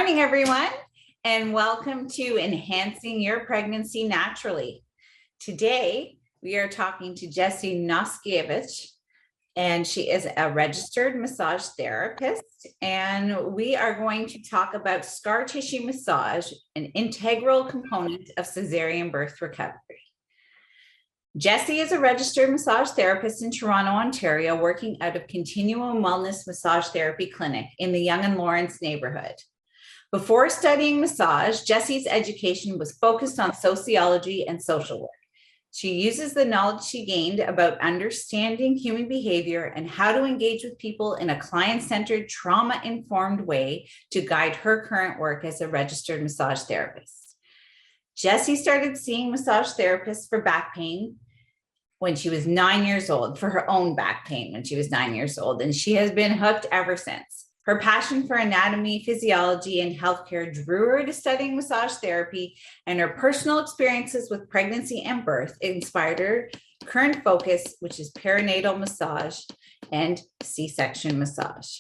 morning, everyone, and welcome to Enhancing Your Pregnancy Naturally. Today, we are talking to Jessi Noskiewicz, and she is a registered massage therapist, and we are going to talk about scar tissue massage, an integral component of Caesarian birth recovery. Jessi is a registered massage therapist in Toronto, Ontario, working out of Continuum Wellness Massage Therapy Clinic in the Yonge and Lawrence neighborhood. Before studying massage, Jessi's education was focused on sociology and social work. She uses the knowledge she gained about understanding human behavior and how to engage with people in a client-centered, trauma-informed way to guide her current work as a registered massage therapist. Jessi started seeing massage therapists for back pain when she was 9 years old, for her own back pain when she was 9 years old, and she has been hooked ever since. Her passion for anatomy, physiology, and healthcare drew her to studying massage therapy, and her personal experiences with pregnancy and birth inspired her current focus, which is perinatal massage and C-section massage.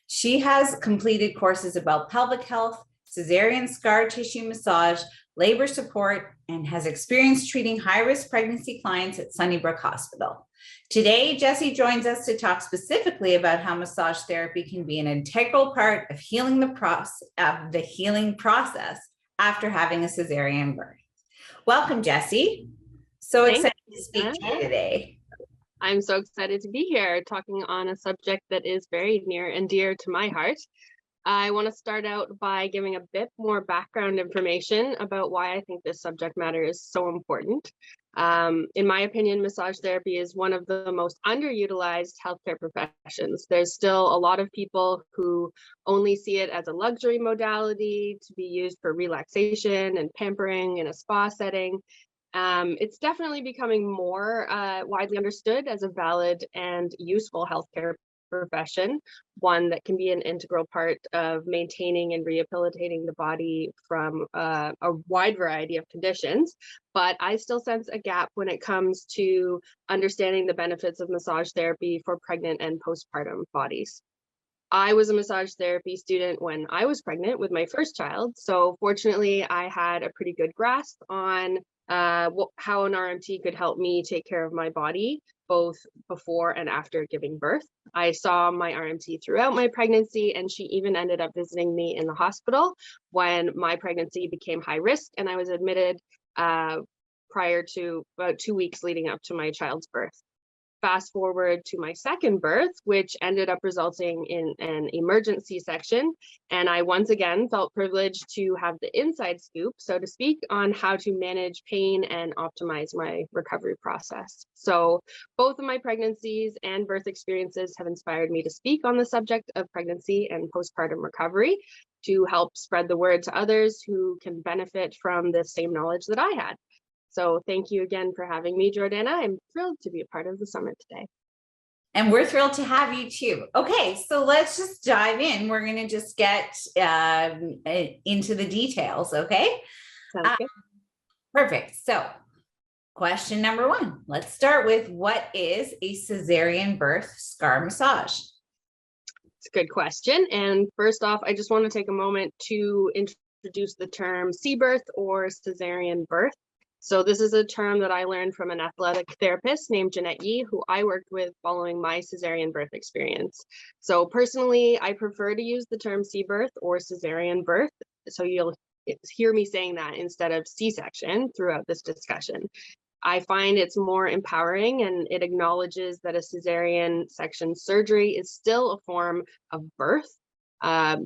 She has completed courses about pelvic health, cesarean scar tissue massage, labor support, and has experience treating high-risk pregnancy clients at Sunnybrook Hospital. Today, Jessi joins us to talk specifically about how massage therapy can be an integral part of the healing process after having a cesarean birth. Welcome, Jessi. So excited to speak to you today. I'm so excited to be here talking on a subject that is very near and dear to my heart. I want to start out by giving a bit more background information about why I think this subject matter is so important. In my opinion, massage therapy is one of the most underutilized healthcare professions. There's still a lot of people who only see it as a luxury modality to be used for relaxation and pampering in a spa setting. It's definitely becoming more widely understood as a valid and useful healthcare profession, one that can be an integral part of maintaining and rehabilitating the body from a wide variety of conditions. But I still sense a gap when it comes to understanding the benefits of massage therapy for pregnant and postpartum bodies. I was a massage therapy student when I was pregnant with my first child, so fortunately I had a pretty good grasp on how an RMT could help me take care of my body, both before and after giving birth. I saw my RMT throughout my pregnancy, and she even ended up visiting me in the hospital when my pregnancy became high risk and I was admitted prior to about 2 weeks leading up to my child's birth. Fast forward to my second birth, which ended up resulting in an emergency C-section, and I once again felt privileged to have the inside scoop, so to speak, on how to manage pain and optimize my recovery process. So both of my pregnancies and birth experiences have inspired me to speak on the subject of pregnancy and postpartum recovery to help spread the word to others who can benefit from the same knowledge that I had. So thank you again for having me, Jordanna. I'm thrilled to be a part of the summit today. And we're thrilled to have you too. Okay, so let's just dive in. We're going to just get into the details, okay? Sounds good. Perfect. So question number one, let's start with, what is a cesarean birth scar massage? It's a good question. And first off, I just want to take a moment to introduce the term C-birth or cesarean birth. So this is a term that I learned from an athletic therapist named Jeanette Yee, who I worked with following my cesarean birth experience. So personally, I prefer to use the term C-birth or cesarean birth. So you'll hear me saying that instead of C-section throughout this discussion. I find it's more empowering, and it acknowledges that a cesarean section surgery is still a form of birth.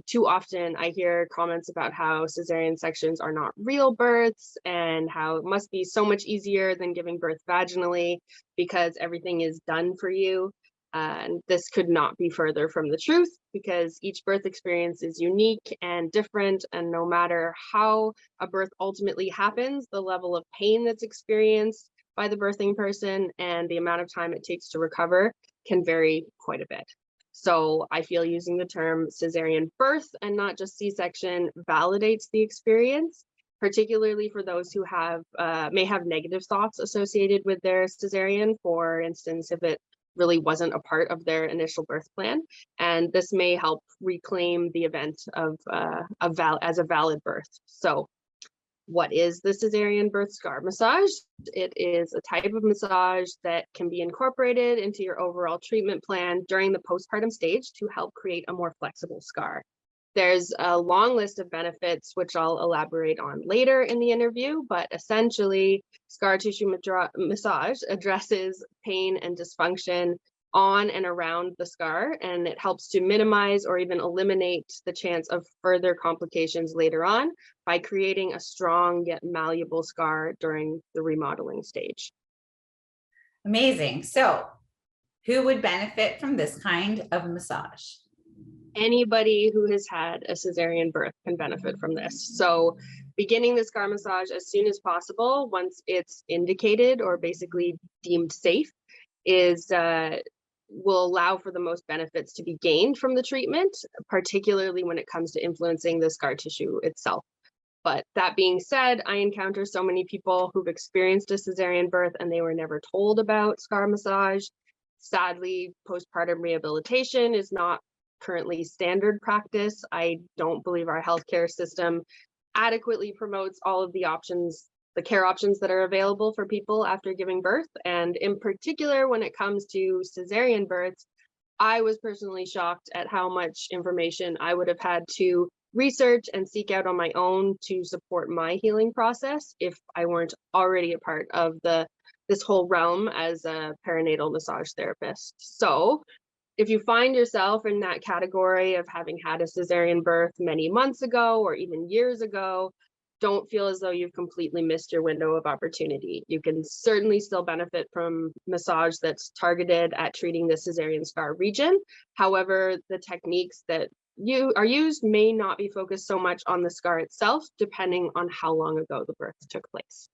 Too often I hear comments about how cesarean sections are not real births and how it must be so much easier than giving birth vaginally because everything is done for you. And this could not be further from the truth, because each birth experience is unique and different, and no matter how a birth ultimately happens, the level of pain that's experienced by the birthing person and the amount of time it takes to recover can vary quite a bit. So I feel using the term cesarean birth and not just C-section validates the experience, particularly for those who have may have negative thoughts associated with their cesarean. For instance, if it really wasn't a part of their initial birth plan. And this may help reclaim the event of as a valid birth. So what is the Caesarian birth scar massage? It is a type of massage that can be incorporated into your overall treatment plan during the postpartum stage to help create a more flexible scar. There's a long list of benefits, which I'll elaborate on later in the interview, but essentially, scar tissue massage addresses pain and dysfunction on and around the scar, and it helps to minimize or even eliminate the chance of further complications later on by creating a strong yet malleable scar during the remodeling stage. Amazing. So who would benefit from this kind of massage? Anybody who has had a cesarean birth can benefit from this. So beginning the scar massage as soon as possible, once it's indicated or basically deemed safe, will allow for the most benefits to be gained from the treatment, particularly when it comes to influencing the scar tissue itself. But that being said, I encounter so many people who've experienced a cesarean birth and they were never told about scar massage. Sadly, postpartum rehabilitation is not currently standard practice. I don't believe our healthcare system adequately promotes all of the options, the care options that are available for people after giving birth. And in particular, when it comes to cesarean births, I was personally shocked at how much information I would have had to research and seek out on my own to support my healing process if I weren't already a part of this whole realm as a perinatal massage therapist. So if you find yourself in that category of having had a cesarean birth many months ago or even years ago, don't feel as though you've completely missed your window of opportunity. You can certainly still benefit from massage that's targeted at treating the cesarean scar region. However, the techniques that are used may not be focused so much on the scar itself, depending on how long ago the birth took place.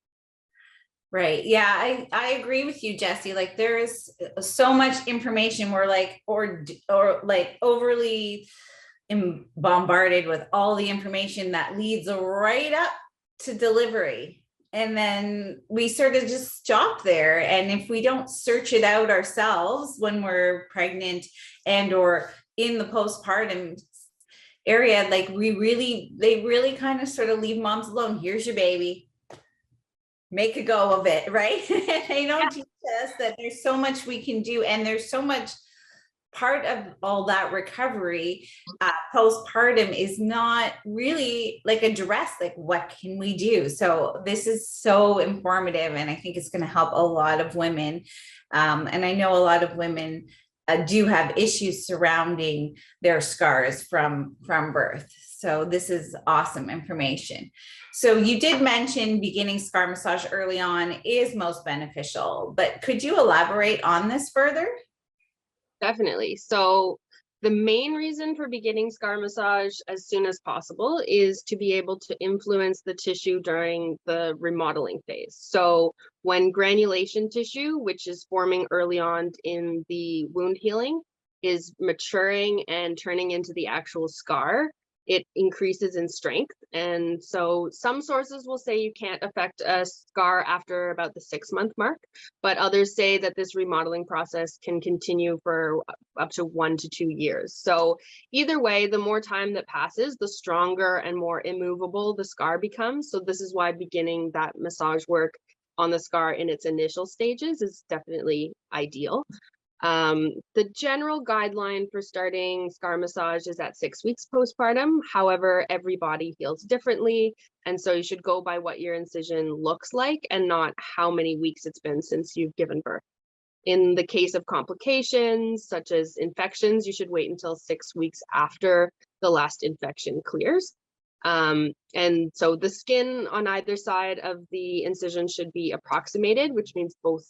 Right. Yeah, I agree with you, Jessi. Like there is so much information. We're like, or like overly bombarded with all the information that leads right up to delivery. And then we sort of just stop there. And if we don't search it out ourselves when we're pregnant and or in the postpartum area, like they really kind of sort of leave moms alone. Here's your baby. Make a go of it, right? They don't teach us that there's so much we can do, and there's so much part of all that recovery postpartum is not really like addressed, like what can we do? So this is so informative, and I think it's going to help a lot of women. And I know a lot of women do have issues surrounding their scars from birth. So this is awesome information. So you did mention beginning scar massage early on is most beneficial, but could you elaborate on this further? Definitely. So the main reason for beginning scar massage as soon as possible is to be able to influence the tissue during the remodeling phase. So when granulation tissue, which is forming early on in the wound healing, is maturing and turning into the actual scar, it increases in strength. And so some sources will say you can't affect a scar after about the 6-month mark, but others say that this remodeling process can continue for up to 1 to 2 years. So either way, the more time that passes, the stronger and more immovable the scar becomes. So this is why beginning that massage work on the scar in its initial stages is definitely ideal. The general guideline for starting scar massage is at 6 weeks postpartum. However, every body heals differently. And so you should go by what your incision looks like and not how many weeks it's been since you've given birth. In the case of complications, such as infections, you should wait until 6 weeks after the last infection clears. And so the skin on either side of the incision should be approximated, which means both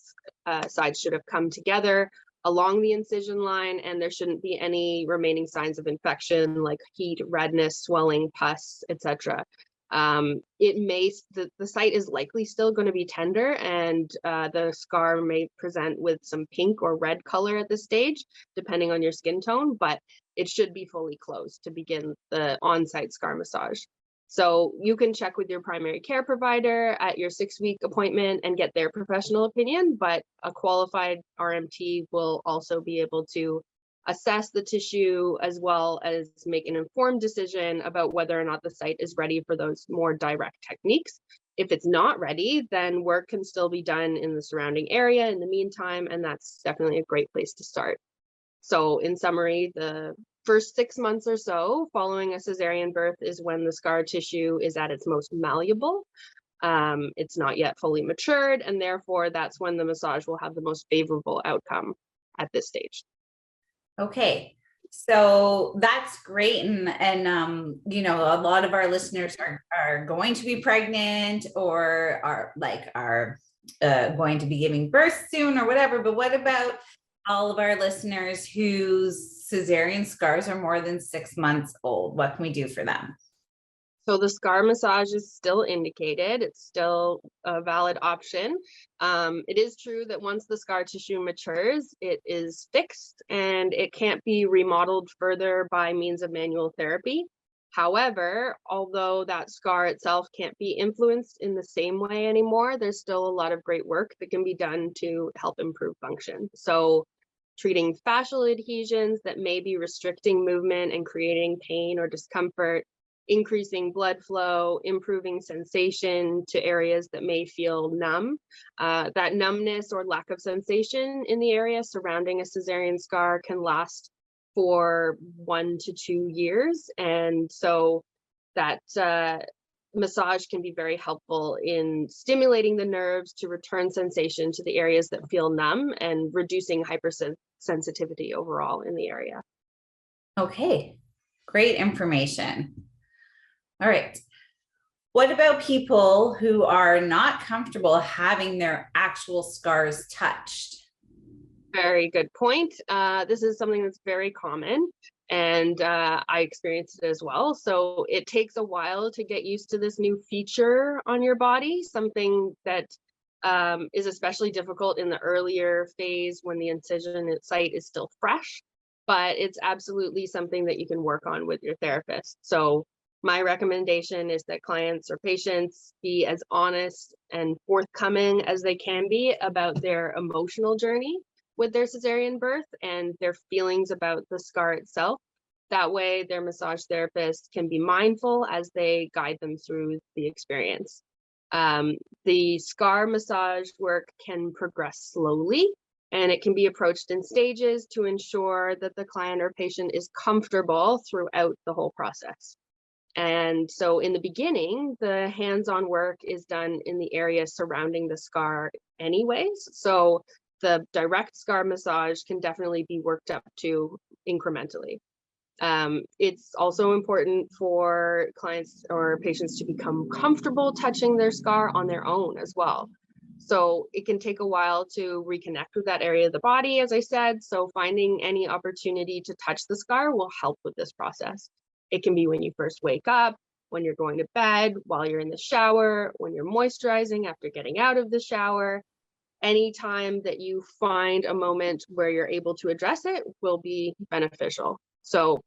sides should have come together along the incision line, and there shouldn't be any remaining signs of infection like heat, redness, swelling, pus, etc. The site is likely still going to be tender, and the scar may present with some pink or red color at this stage, depending on your skin tone, but it should be fully closed to begin the on-site scar massage. So you can check with your primary care provider at your 6-week appointment and get their professional opinion, but a qualified RMT will also be able to assess the tissue as well as make an informed decision about whether or not the site is ready for those more direct techniques. If it's not ready, then work can still be done in the surrounding area in the meantime, and that's definitely a great place to start. So in summary, the first 6 months or so following a cesarean birth is when the scar tissue is at its most malleable. It's not yet fully matured, and therefore that's when the massage will have the most favorable outcome at this stage. Okay, so that's great. And you know, a lot of our listeners are going to be pregnant or are going to be giving birth soon or whatever. But what about all of our listeners whose cesarean scars are more than 6 months old? What can we do for them? So the scar massage is still indicated. It's still a valid option. It is true that once the scar tissue matures, it is fixed and it can't be remodeled further by means of manual therapy. However, although that scar itself can't be influenced in the same way anymore, there's still a lot of great work that can be done to help improve function. So treating fascial adhesions that may be restricting movement and creating pain or discomfort, increasing blood flow, improving sensation to areas that may feel numb. That numbness or lack of sensation in the area surrounding a cesarean scar can last for 1 to 2 years. And so that massage can be very helpful in stimulating the nerves to return sensation to the areas that feel numb and reducing hypersensitivity overall in the area. Okay, great information. All right. What about people who are not comfortable having their actual scars touched? Very good point. This is something that's very common, and I experienced it as well. So it takes a while to get used to this new feature on your body, something that is especially difficult in the earlier phase when the incision site is still fresh, but it's absolutely something that you can work on with your therapist. So my recommendation is that clients or patients be as honest and forthcoming as they can be about their emotional journey with their cesarean birth and their feelings about the scar itself. That way, their massage therapist can be mindful as they guide them through the experience. The scar massage work can progress slowly, and it can be approached in stages to ensure that the client or patient is comfortable throughout the whole process. And so in the beginning, the hands-on work is done in the area surrounding the scar anyways. So the direct scar massage can definitely be worked up to incrementally. It's also important for clients or patients to become comfortable touching their scar on their own as well. So it can take a while to reconnect with that area of the body, as I said. So finding any opportunity to touch the scar will help with this process. It can be when you first wake up, when you're going to bed, while you're in the shower, when you're moisturizing after getting out of the shower. Anytime that you find a moment where you're able to address it will be beneficial. So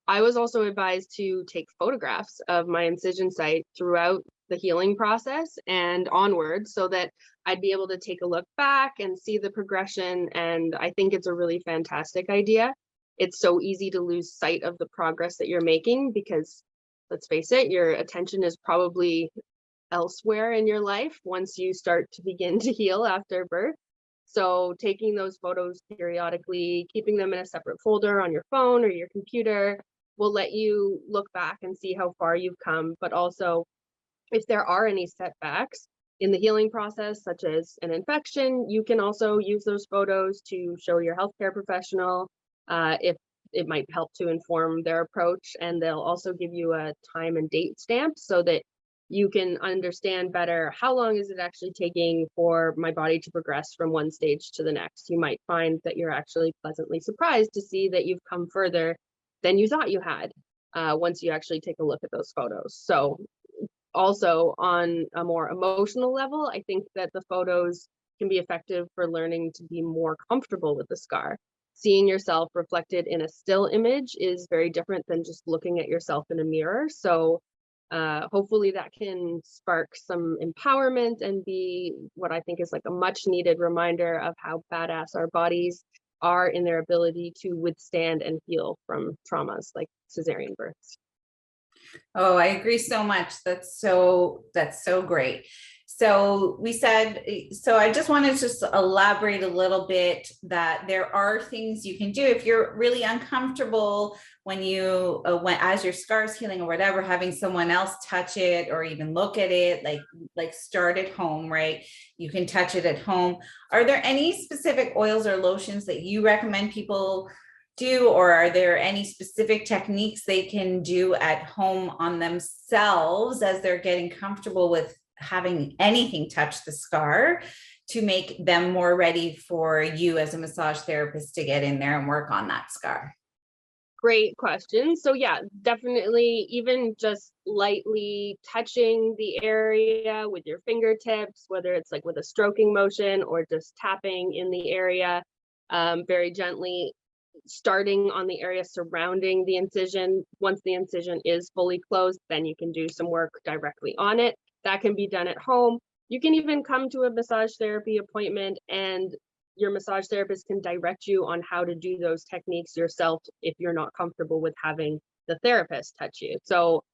I was also advised to take photographs of my incision site throughout the healing process and onward so that I'd be able to take a look back and see the progression. And I think it's a really fantastic idea. It's so easy to lose sight of the progress that you're making because, let's face it, your attention is probably elsewhere in your life once you start to begin to heal after birth. So taking those photos periodically, keeping them in a separate folder on your phone or your computer will let you look back and see how far you've come, but also if there are any setbacks in the healing process, such as an infection, you can also use those photos to show your healthcare professional if it might help to inform their approach. And they'll also give you a time and date stamp so that you can understand better how long is it actually taking for my body to progress from one stage to the next. You might find that you're actually pleasantly surprised to see that you've come further than you thought you had once you actually take a look at those photos. So also on a more emotional level, I think that the photos can be effective for learning to be more comfortable with the scar. Seeing yourself reflected in a still image is very different than just looking at yourself in a mirror. So Hopefully that can spark some empowerment and be what I think is like a much needed reminder of how badass our bodies are in their ability to withstand and heal from traumas like cesarean births. Oh, I agree so much. That's so great. So we said, so I just wanted to just elaborate a little bit that there are things you can do if you're really uncomfortable when as your scar is healing or whatever, having someone else touch it or even look at it, like start at home, right? You can touch it at home. Are there any specific oils or lotions that you recommend people do, or are there any specific techniques they can do at home on themselves as they're getting comfortable with having anything touch the scar to make them more ready for you as a massage therapist to get in there and work on that scar? Great question. So yeah, definitely even just lightly touching the area with your fingertips, whether it's like with a stroking motion or just tapping in the area very gently, starting on the area surrounding the incision. Once the incision is fully closed, then you can do some work directly on it. That can be done at home. You can even come to a massage therapy appointment and your massage therapist can direct you on how to do those techniques yourself if you're not comfortable with having the therapist touch you. So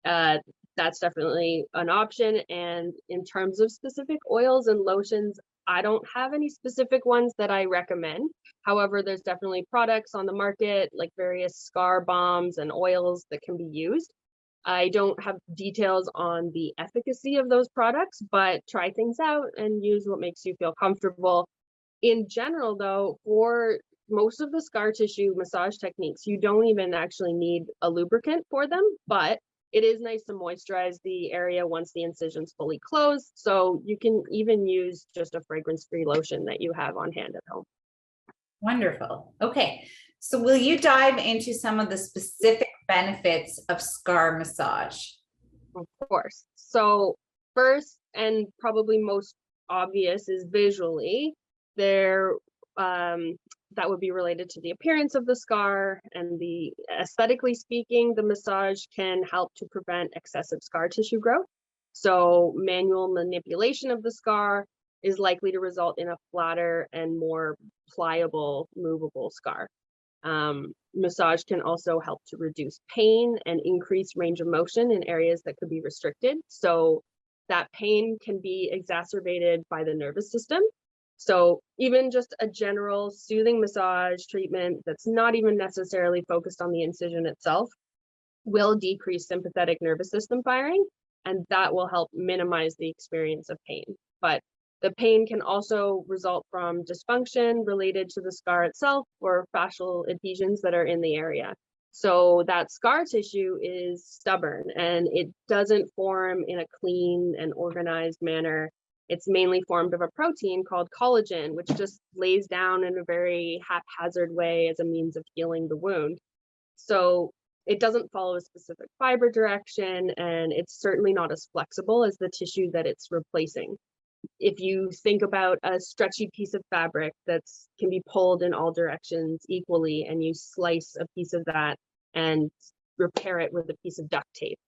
that's definitely an option. And in terms of specific oils and lotions, I don't have any specific ones that I recommend. However, there's definitely products on the market, like various scar balms and oils that can be used. I don't have details on the efficacy of those products, but try things out and use what makes you feel comfortable. In general, though, for most of the scar tissue massage techniques, you don't even actually need a lubricant for them, but it is nice to moisturize the area once the incision's fully closed. So you can even use just a fragrance-free lotion that you have on hand at home. Wonderful. Okay. So will you dive into some of the specific benefits of scar massage? Of course. So first and probably most obvious is visually. There that would be related to the appearance of the scar, and the aesthetically speaking, the massage can help to prevent excessive scar tissue growth. So manual manipulation of the scar is likely to result in a flatter and more pliable, movable scar. Massage can also help to reduce pain and increase range of motion in areas that could be restricted. So that pain can be exacerbated by the nervous system. So even just a general soothing massage treatment that's not even necessarily focused on the incision itself will decrease sympathetic nervous system firing, and that will help minimize the experience of pain. But the pain can also result from dysfunction related to the scar itself or fascial adhesions that are in the area. So that scar tissue is stubborn and it doesn't form in a clean and organized manner. It's mainly formed of a protein called collagen, which just lays down in a very haphazard way as a means of healing the wound. So it doesn't follow a specific fiber direction, and it's certainly not as flexible as the tissue that it's replacing. If you think about a stretchy piece of fabric that can be pulled in all directions equally, and you slice a piece of that and repair it with a piece of duct tape,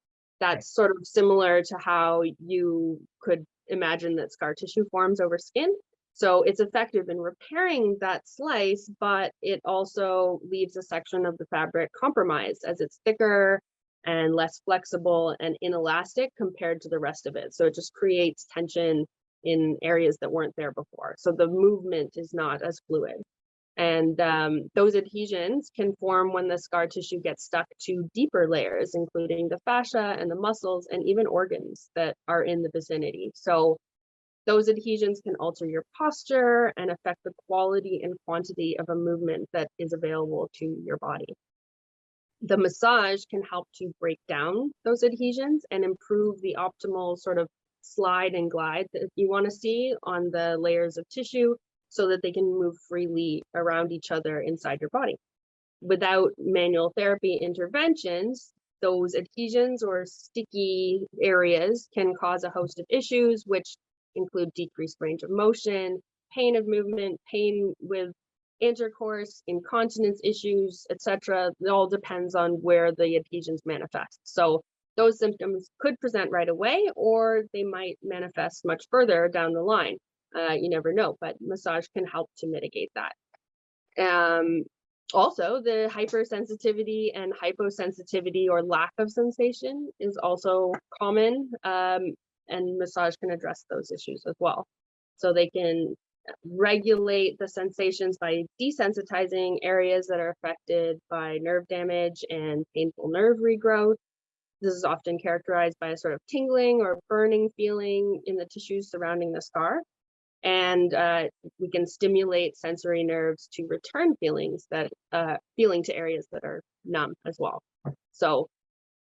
that's sort of similar to how you could imagine that scar tissue forms over skin. So it's effective in repairing that slice, but it also leaves a section of the fabric compromised as it's thicker and less flexible and inelastic compared to the rest of it. So it just creates tension in areas that weren't there before. So the movement is not as fluid. And those adhesions can form when the scar tissue gets stuck to deeper layers, including the fascia and the muscles and even organs that are in the vicinity. So those adhesions can alter your posture and affect the quality and quantity of a movement that is available to your body. The massage can help to break down those adhesions and improve the optimal sort of slide and glide that you want to see on the layers of tissue so that they can move freely around each other inside your body. Without manual therapy interventions, those adhesions or sticky areas can cause a host of issues, which include decreased range of motion, pain of movement, pain with intercourse, incontinence issues, etc. It all depends on where the adhesions manifest. So those symptoms could present right away, or they might manifest much further down the line. You never know, but massage can help to mitigate that. Also, the hypersensitivity and hyposensitivity or lack of sensation is also common, and massage can address those issues as well. So they can regulate the sensations by desensitizing areas that are affected by nerve damage and painful nerve regrowth. This is often characterized by a sort of tingling or burning feeling in the tissues surrounding the scar. And we can stimulate sensory nerves to return feeling to areas that are numb as well. So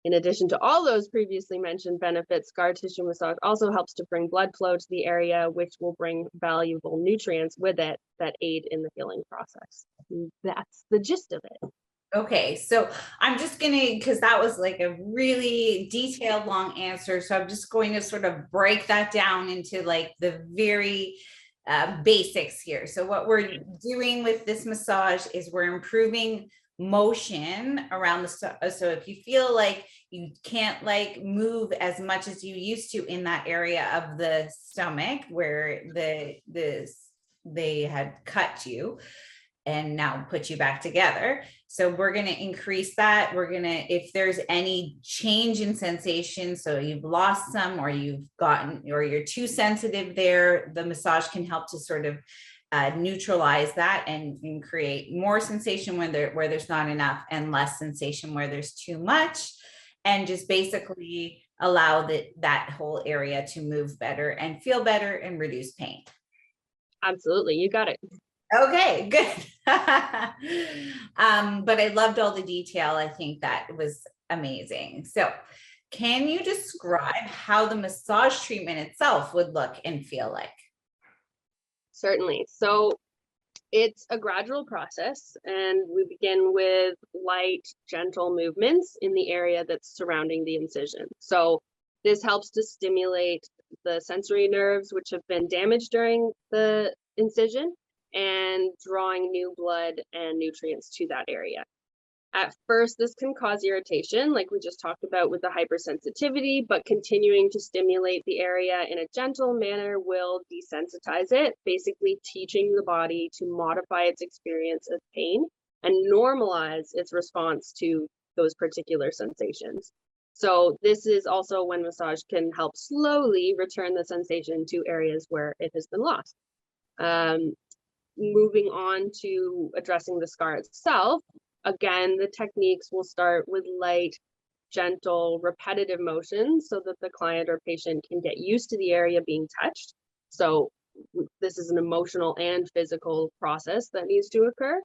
in addition to all those previously mentioned benefits, scar tissue massage also helps to bring blood flow to the area, which will bring valuable nutrients with it that aid in the healing process. And that's the gist of it. Okay, so I'm just because that was like a really detailed, long answer. So I'm just going to sort of break that down into like the very basics here. So what we're doing with this massage is we're improving motion around the so if you feel like you can't like move as much as you used to in that area of the stomach where they had cut you and now put you back together. So we're going to increase that. We're going to, if there's any change in sensation, so you've lost some or you've gotten, or you're too sensitive there, the massage can help to sort of neutralize that and create more sensation where there's not enough, and less sensation where there's too much, and just basically allow that whole area to move better and feel better and reduce pain. Absolutely. You got it. Okay, good. But I loved all the detail. I think that was amazing. So can you describe how the massage treatment itself would look and feel like? Certainly. So it's a gradual process, and we begin with light, gentle movements in the area that's surrounding the incision. So this helps to stimulate the sensory nerves which have been damaged during the incision, and drawing new blood and nutrients to that area. At first, this can cause irritation, like we just talked about with the hypersensitivity, but continuing to stimulate the area in a gentle manner will desensitize it, basically teaching the body to modify its experience of pain and normalize its response to those particular sensations. So this is also when massage can help slowly return the sensation to areas where it has been lost. Moving on to addressing the scar itself, again, the techniques will start with light, gentle, repetitive motions so that the client or patient can get used to the area being touched. So this is an emotional and physical process that needs to occur.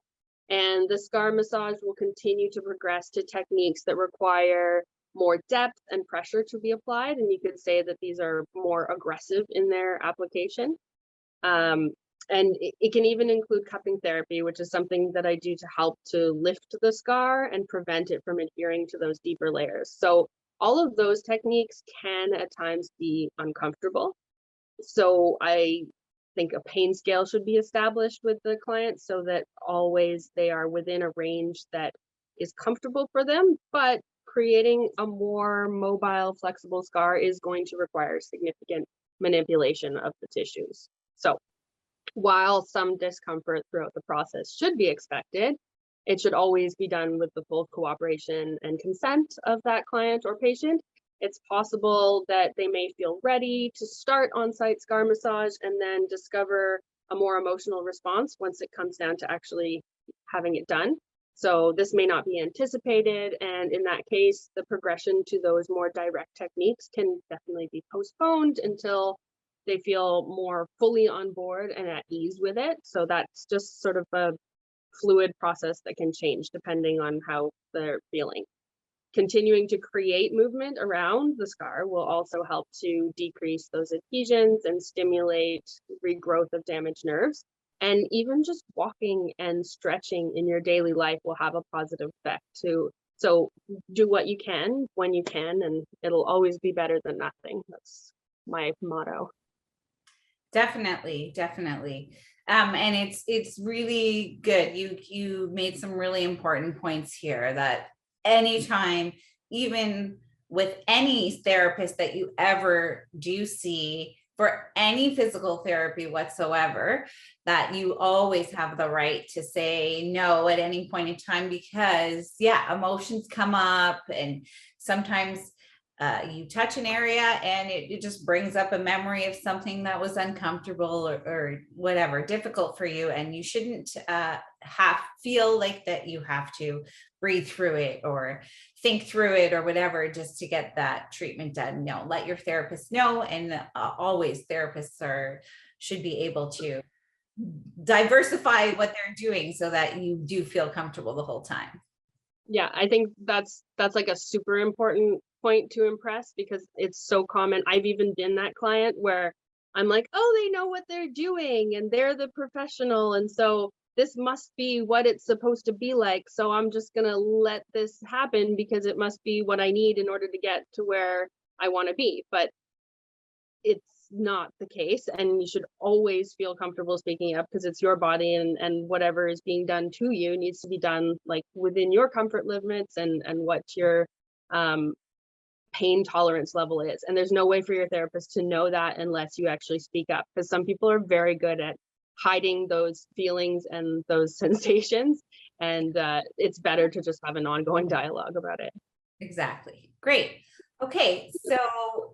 And the scar massage will continue to progress to techniques that require more depth and pressure to be applied. And you could say that these are more aggressive in their application. And it can even include cupping therapy, which is something that I do to help to lift the scar and prevent it from adhering to those deeper layers. So all of those techniques can at times be uncomfortable. So I think a pain scale should be established with the client so that always they are within a range that is comfortable for them, but creating a more mobile, flexible scar is going to require significant manipulation of the tissues. So while some discomfort throughout the process should be expected, it should always be done with the full cooperation and consent of that client or patient. It's possible that they may feel ready to start on-site scar massage and then discover a more emotional response once it comes down to actually having it done. So this may not be anticipated, and in that case, the progression to those more direct techniques can definitely be postponed until they feel more fully on board and at ease with it. So that's just sort of a fluid process that can change depending on how they're feeling. Continuing to create movement around the scar will also help to decrease those adhesions and stimulate regrowth of damaged nerves. And even just walking and stretching in your daily life will have a positive effect too. So do what you can when you can, and it'll always be better than nothing. That's my motto. Definitely. And it's really good. You made some really important points here that anytime, even with any therapist that you ever do see for any physical therapy whatsoever, that you always have the right to say no at any point in time, because emotions come up, and sometimes you touch an area and it just brings up a memory of something that was uncomfortable or whatever, difficult for you. And you shouldn't feel like that you have to breathe through it or think through it or whatever, just to get that treatment done. No, let your therapist know. And always therapists should be able to diversify what they're doing so that you do feel comfortable the whole time. Yeah, I think that's like a super important point to impress, because it's so common. I've even been that client where I'm like, oh, they know what they're doing and they're the professional, and so this must be what it's supposed to be like, so I'm just gonna let this happen because it must be what I need in order to get to where I want to be. But it's not the case, and you should always feel comfortable speaking up, because it's your body, and whatever is being done to you needs to be done like within your comfort limits and what your pain tolerance level is. And there's no way for your therapist to know that unless you actually speak up, because some people are very good at hiding those feelings and those sensations, and it's better to just have an ongoing dialogue about it. Exactly. Great. Okay, so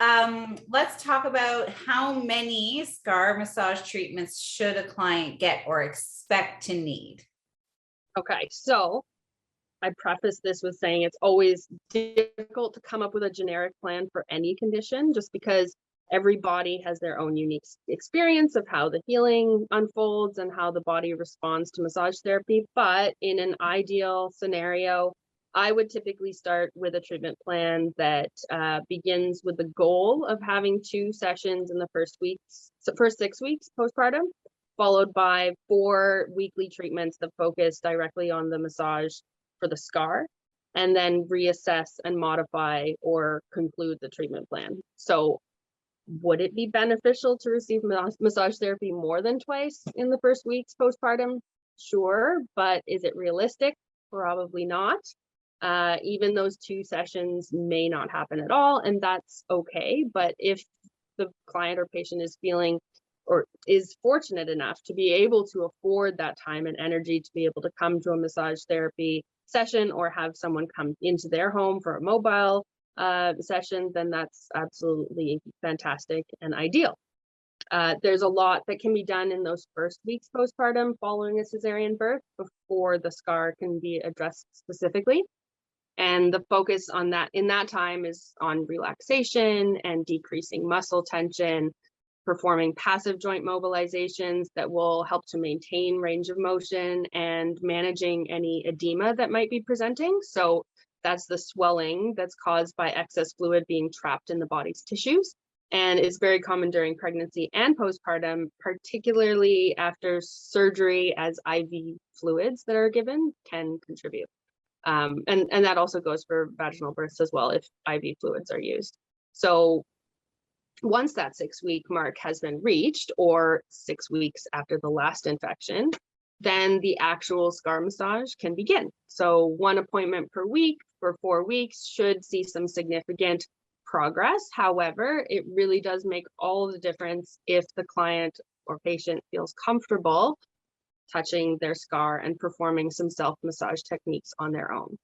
let's talk about how many scar massage treatments should a client get or expect to need. Okay, so I preface this with saying it's always difficult to come up with a generic plan for any condition, just because every body has their own unique experience of how the healing unfolds and how the body responds to massage therapy. But in an ideal scenario, I would typically start with a treatment plan that begins with the goal of having 2 sessions in the first 6 weeks postpartum, followed by 4 weekly treatments that focus directly on the massage for the scar, and then reassess and modify or conclude the treatment plan. So would it be beneficial to receive massage therapy more than twice in the first weeks postpartum? Sure, but is it realistic? Probably not. Even those 2 sessions may not happen at all, and that's okay. But if the client or patient is feeling or is fortunate enough to be able to afford that time and energy to be able to come to a massage therapy session or have someone come into their home for a mobile session, then that's absolutely fantastic and ideal. There's a lot that can be done in those first weeks postpartum following a cesarean birth before the scar can be addressed specifically. And the focus on that in that time is on relaxation and decreasing muscle tension, performing passive joint mobilizations that will help to maintain range of motion, and managing any edema that might be presenting. So that's the swelling that's caused by excess fluid being trapped in the body's tissues, and is very common during pregnancy and postpartum, particularly after surgery, as IV fluids that are given can contribute. And that also goes for vaginal births as well, if IV fluids are used. So once that 6-week mark has been reached, or 6 weeks after the last infection, then the actual scar massage can begin. So 1 appointment per week for 4 weeks should see some significant progress. However, it really does make all the difference if the client or patient feels comfortable touching their scar and performing some self-massage techniques on their own.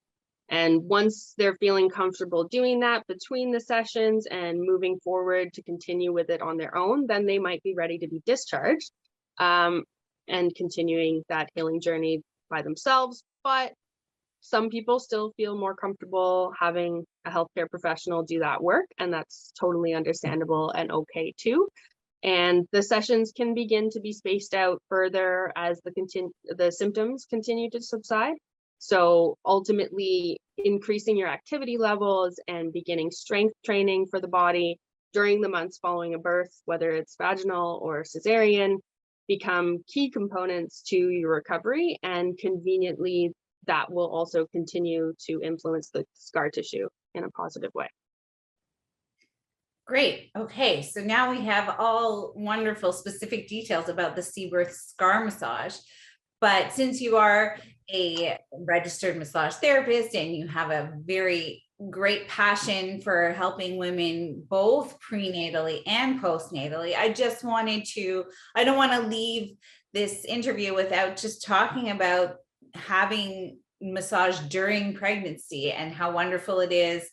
And once they're feeling comfortable doing that between the sessions and moving forward to continue with it on their own, then they might be ready to be discharged and continuing that healing journey by themselves. But some people still feel more comfortable having a healthcare professional do that work, and that's totally understandable and okay too. And the sessions can begin to be spaced out further as the symptoms continue to subside. So ultimately, increasing your activity levels and beginning strength training for the body during the months following a birth, whether it's vaginal or cesarean, become key components to your recovery. And conveniently, that will also continue to influence the scar tissue in a positive way. Great. Okay, so now we have all wonderful specific details about the C-birth scar massage. But since you are a registered massage therapist and you have a very great passion for helping women both prenatally and postnatally. I don't want to leave this interview without just talking about having massage during pregnancy and how wonderful it is.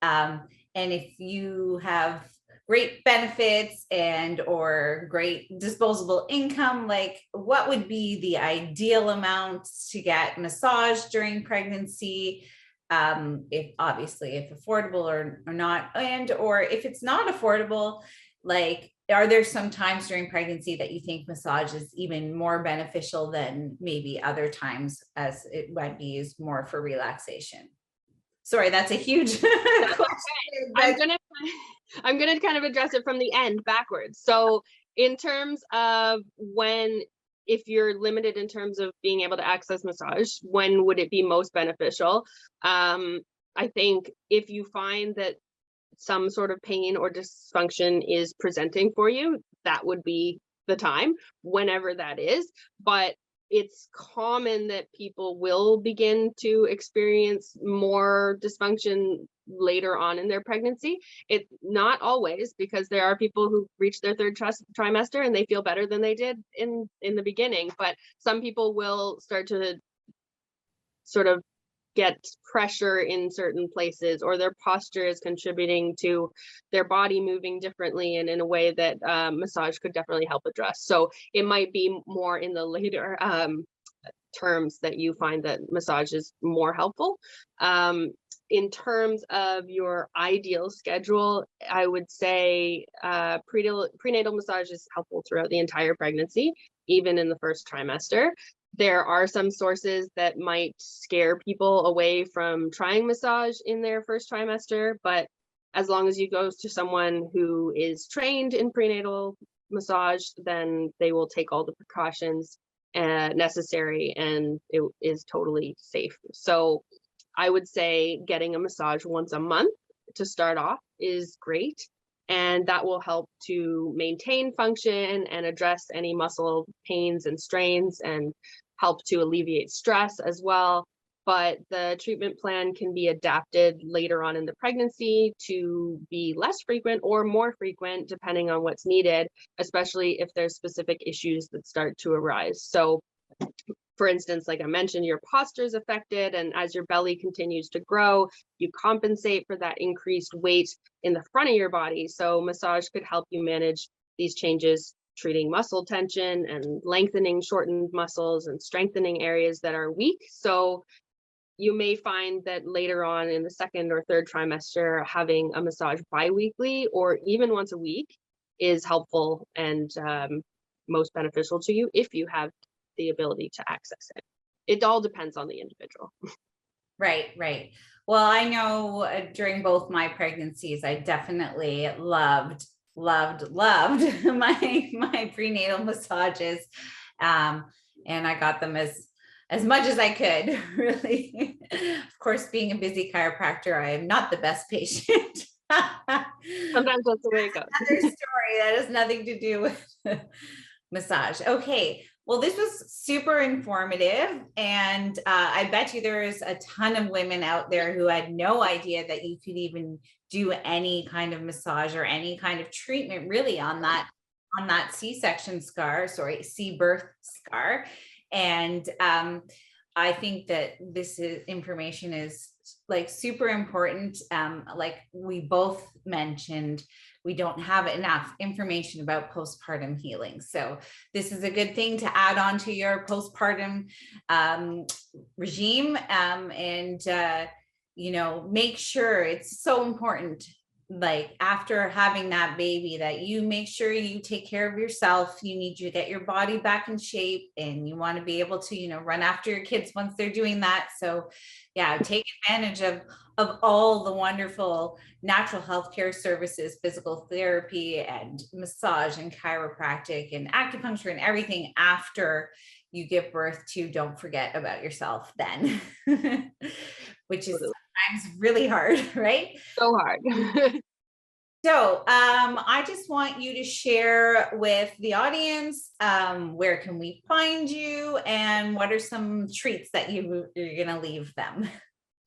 And if you have great benefits and or great disposable income, like what would be the ideal amount to get massage during pregnancy? If affordable or not, and or if it's not affordable, like are there some times during pregnancy that you think massage is even more beneficial than maybe other times, as it might be used more for relaxation? Sorry, that's a huge question. I'm gonna kind of address it from the end backwards. So in terms of if you're limited in terms of being able to access massage, when would it be most beneficial? I think if you find that some sort of pain or dysfunction is presenting for you, that would be the time, whenever that is. But it's common that people will begin to experience more dysfunction later on in their pregnancy. It's not always, because there are people who reach their third trimester and they feel better than they did in the beginning. But some people will start to sort of get pressure in certain places, or their posture is contributing to their body moving differently and in a way that massage could definitely help address. So it might be more in the later terms that you find that massage is more helpful. In terms of your ideal schedule, I would say prenatal massage is helpful throughout the entire pregnancy, even in the first trimester. There are some sources that might scare people away from trying massage in their first trimester, but as long as you go to someone who is trained in prenatal massage, then they will take all the precautions necessary, and it is totally safe. So I would say getting a massage once a month to start off is great, and that will help to maintain function and address any muscle pains and strains and help to alleviate stress as well. But the treatment plan can be adapted later on in the pregnancy to be less frequent or more frequent, depending on what's needed, especially if there's specific issues that start to arise. So for instance, like I mentioned, your posture is affected, and as your belly continues to grow, you compensate for that increased weight in the front of your body. So massage could help you manage these changes, treating muscle tension and lengthening shortened muscles and strengthening areas that are weak. So you may find that later on in the second or third trimester, having a massage bi-weekly or even once a week is helpful and most beneficial to you if you have the ability to access it. It all depends on the individual. Right. Well, I know during both my pregnancies, I definitely loved my prenatal massages. And I got them as much as I could, really. Of course, being a busy chiropractor, I am not the best patient. Sometimes that's the way it goes. Another story that has nothing to do with massage. Okay. Well, this was super informative, and I bet you there's a ton of women out there who had no idea that you could even do any kind of massage or any kind of treatment really on that C-section scar, C-birth scar. And I think that information is like super important. Like we both mentioned, we don't have enough information about postpartum healing. So this is a good thing to add on to your postpartum regime. Make sure, it's so important, like after having that baby, that you make sure you take care of yourself. You need to get your body back in shape, and you want to be able to, run after your kids once they're doing that. So yeah, take advantage of all the wonderful natural healthcare services, physical therapy and massage and chiropractic and acupuncture and everything after you give birth to. Don't forget about yourself then, which is sometimes really hard, right? So hard. So I just want you to share with the audience, where can we find you, and what are some treats that you're going to leave them?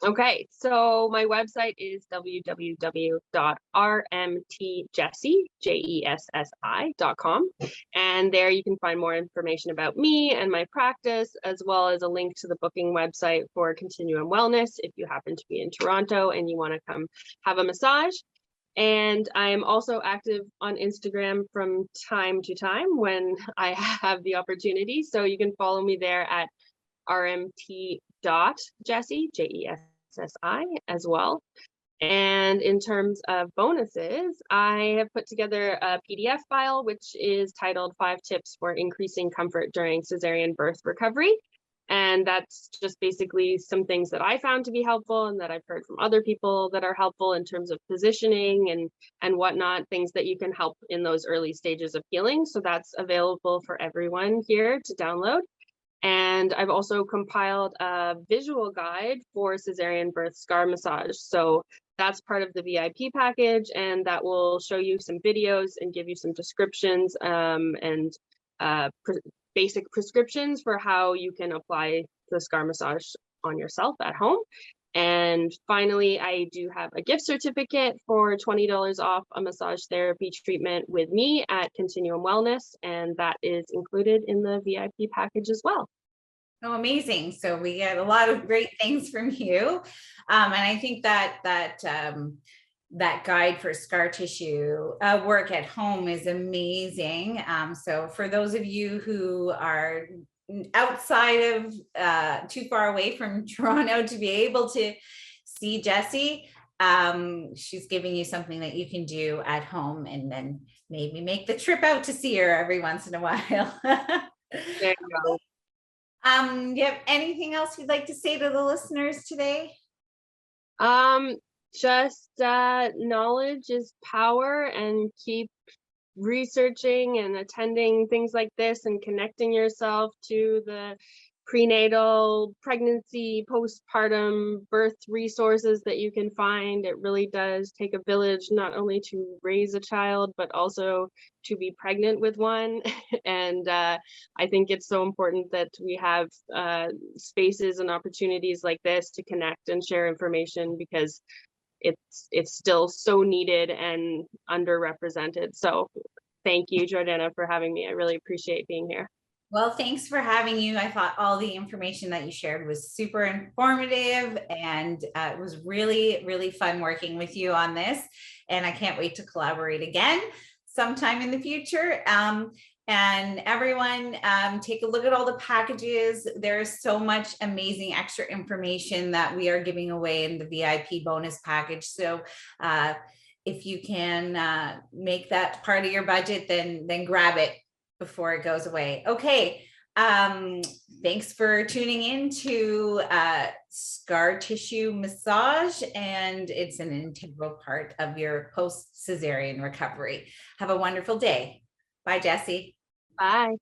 Okay, so my website is www.rmtjessi.com, and there you can find more information about me and my practice, as well as a link to the booking website for Continuum Wellness if you happen to be in Toronto and you want to come have a massage. And I'm also active on Instagram from time to time when I have the opportunity. So you can follow me there at rmt.jessi, Jessi, as well. And in terms of bonuses, I have put together a PDF file, which is titled 5 Tips for Increasing Comfort During Caesarian Birth Recovery. And that's just basically some things that I found to be helpful and that I've heard from other people that are helpful in terms of positioning and whatnot, things that you can help in those early stages of healing. So that's available for everyone here to download. And I've also compiled a visual guide for Caesarean birth scar massage. So that's part of the VIP package, and that will show you some videos and give you some descriptions and basic prescriptions for how you can apply the scar massage on yourself at home. And finally, I do have a gift certificate for $20 off a massage therapy treatment with me at Continuum Wellness, and that is included in the VIP package as well. Oh, amazing. So we get a lot of great things from you. And I think that guide for scar tissue work at home is amazing. So for those of you who are outside of too far away from Toronto to be able to see Jessi, she's giving you something that you can do at home, and then maybe make the trip out to see her every once in a while. There you go. Do you have anything else you'd like to say to the listeners today? Just knowledge is power, and keep researching and attending things like this and connecting yourself to the prenatal, pregnancy, postpartum, birth resources that you can find. It really does take a village, not only to raise a child, but also to be pregnant with one. And I think it's so important that we have spaces and opportunities like this to connect and share information, because it's still so needed and underrepresented. So thank you, Jordanna, for having me. I really appreciate being here. Well, thanks for having you. I thought all the information that you shared was super informative, and it was really, really fun working with you on this. And I can't wait to collaborate again sometime in the future. And everyone, take a look at all the packages. There's so much amazing extra information that we are giving away in the VIP bonus package. So if you can make that part of your budget, then grab it before it goes away. Okay. Thanks for tuning in to scar tissue massage, and it's an integral part of your post-Caesarean recovery. Have a wonderful day. Bye, Jessi. Bye.